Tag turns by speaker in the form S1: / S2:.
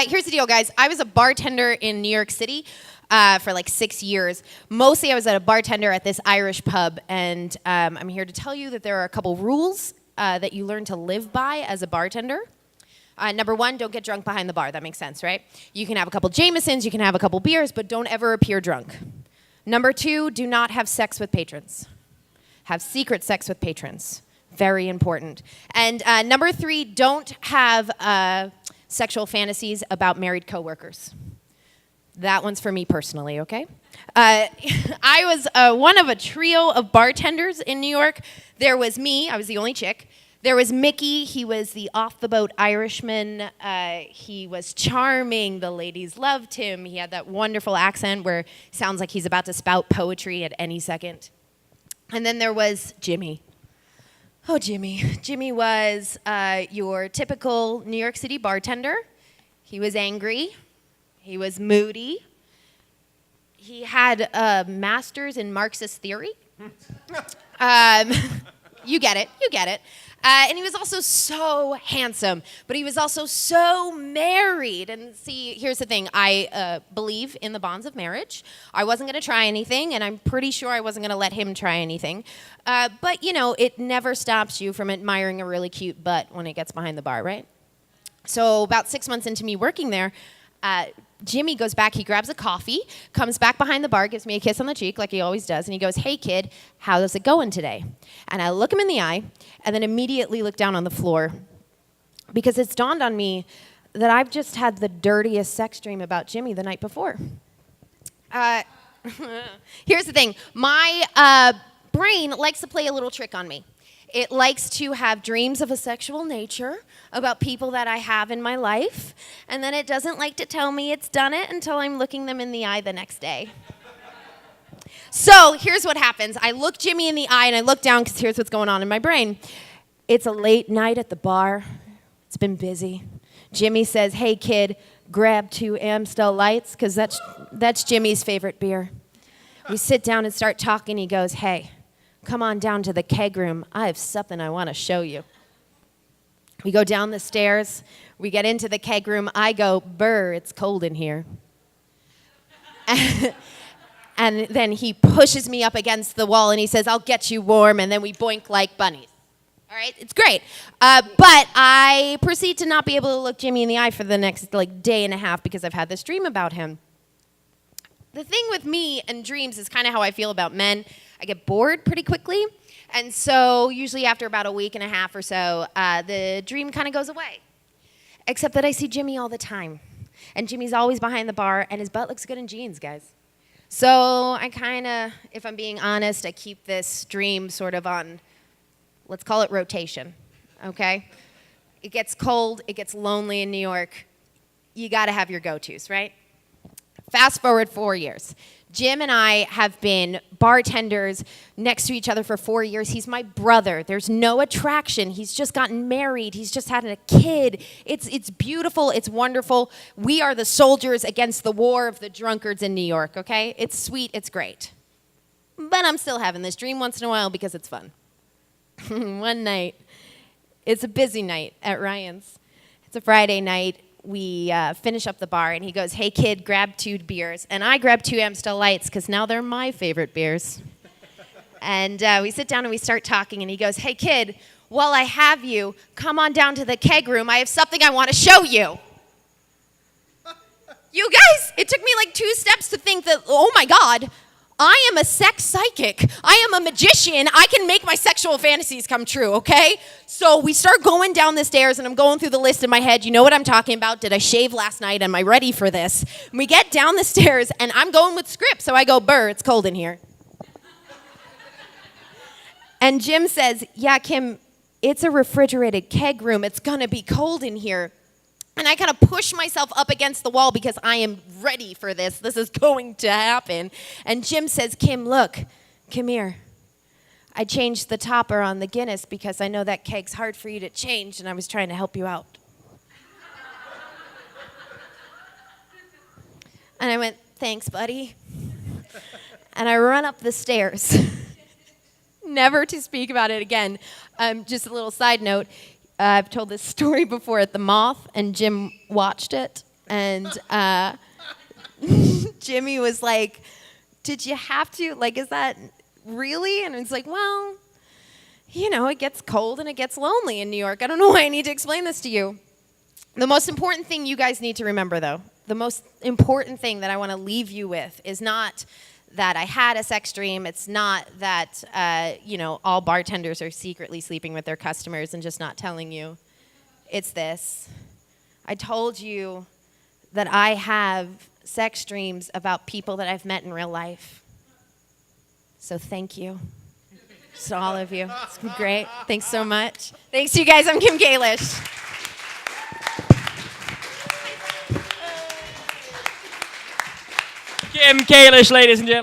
S1: here's the deal, guys. I was a bartender in New York City for like 6 years. Mostly I was a bartender at this Irish pub, and I'm here to tell you that there are a couple rules that you learn to live by as a bartender. Number one, don't get drunk behind the bar. That makes sense, right? You can have a couple Jamesons, you can have a couple beers, but don't ever appear drunk. Number two, do not have sex with patrons. Have secret sex with patrons. Very important. And number three, don't have sexual fantasies about married coworkers. That one's for me personally, okay? I was one of a trio of bartenders in New York. There was me, I was the only chick. There was Mickey, he was the off-the-boat Irishman. He was charming, the ladies loved him. He had that wonderful accent where it sounds like he's about to spout poetry at any second. And then there was Jimmy. Oh, Jimmy. Jimmy was your typical New York City bartender. He was angry. He was moody. He had a master's in Marxist theory. You get it. You get it. And he was also so handsome, but he was also so married. And see, here's the thing. I believe in the bonds of marriage. I wasn't going to try anything, and I'm pretty sure I wasn't going to let him try anything. But, you know, it never stops you from admiring a really cute butt when it gets behind the bar, right? So about 6 months into me working there, Jimmy goes back, he grabs a coffee, comes back behind the bar, gives me a kiss on the cheek like he always does, and he goes, "Hey kid, how's it going today?" And I look him in the eye, and then immediately look down on the floor, because it's dawned on me that I've just had the dirtiest sex dream about Jimmy the night before. Here's the thing, my brain likes to play a little trick on me. It likes to have dreams of a sexual nature about people that I have in my life, and then it doesn't like to tell me it's done it until I'm looking them in the eye the next day. So here's what happens. I look Jimmy in the eye, and I look down because here's what's going on in my brain. It's a late night at the bar. It's been busy. Jimmy says, "Hey, kid, grab 2 Amstel Lights," because that's Jimmy's favorite beer. We sit down and start talking. He goes, "Hey, come on down to the keg room. I have something I want to show you." We go down the stairs. We get into the keg room. I go, "Brr, it's cold in here." And then he pushes me up against the wall and he says, "I'll get you warm," and then we boink like bunnies. All right, it's great. But I proceed to not be able to look Jimmy in the eye for the next day and a half because I've had this dream about him. The thing with me and dreams is kind of how I feel about men. I get bored pretty quickly, and so usually after about a week and a half or so, the dream kind of goes away. Except that I see Jimmy all the time, and Jimmy's always behind the bar, and his butt looks good in jeans, guys. So I kind of, if I'm being honest, I keep this dream sort of on, let's call it rotation, okay? It gets cold, it gets lonely in New York. You got to have your go-tos, right? Fast forward 4 years. Jim and I have been bartenders next to each other for 4 years. He's my brother. There's no attraction. He's just gotten married. He's just had a kid. It's beautiful. It's wonderful. We are the soldiers against the war of the drunkards in New York, okay? It's sweet. It's great. But I'm still having this dream once in a while because it's fun. One night, it's a busy night at Ryan's. It's a Friday night. We finish up the bar, and he goes, "Hey, kid, grab 2 beers." And I grab 2 Amstel Lights, because now they're my favorite beers. And we sit down, and we start talking, and he goes, "Hey, kid, while I have you, come on down to the keg room. I have something I want to show you." You guys, it took me like 2 steps to think that, oh, my God, I am a sex psychic. I am a magician. I can make my sexual fantasies come true, okay? So we start going down the stairs, and I'm going through the list in my head. You know what I'm talking about. Did I shave last night? Am I ready for this? And we get down the stairs, and I'm going with script. So I go, "Brr, it's cold in here." And Jim says, "Yeah, Kim, it's a refrigerated keg room. It's going to be cold in here." And I kind of push myself up against the wall because I am ready for this. This is going to happen. And Jim says, "Kim, look, come here. I changed the topper on the Guinness because I know that keg's hard for you to change, and I was trying to help you out." And I went, "Thanks, buddy." And I run up the stairs, never to speak about it again. Just a little side note. I've told this story before at the Moth, and Jim watched it, And Jimmy was like, did you have to? Like, is that really? And it's like, well, you know, it gets cold and it gets lonely in New York. I don't know why I need to explain this to you. The most important thing you guys need to remember, though, the most important thing that I want to leave you with is not that I had a sex dream. It's not that, you know, all bartenders are secretly sleeping with their customers and just not telling you. It's this. I told you that I have sex dreams about people that I've met in real life. So thank you. Just all of you. It's been great. Thanks so much. Thanks to you guys. I'm Kim Kalish.
S2: Kim Kalish, ladies and gentlemen.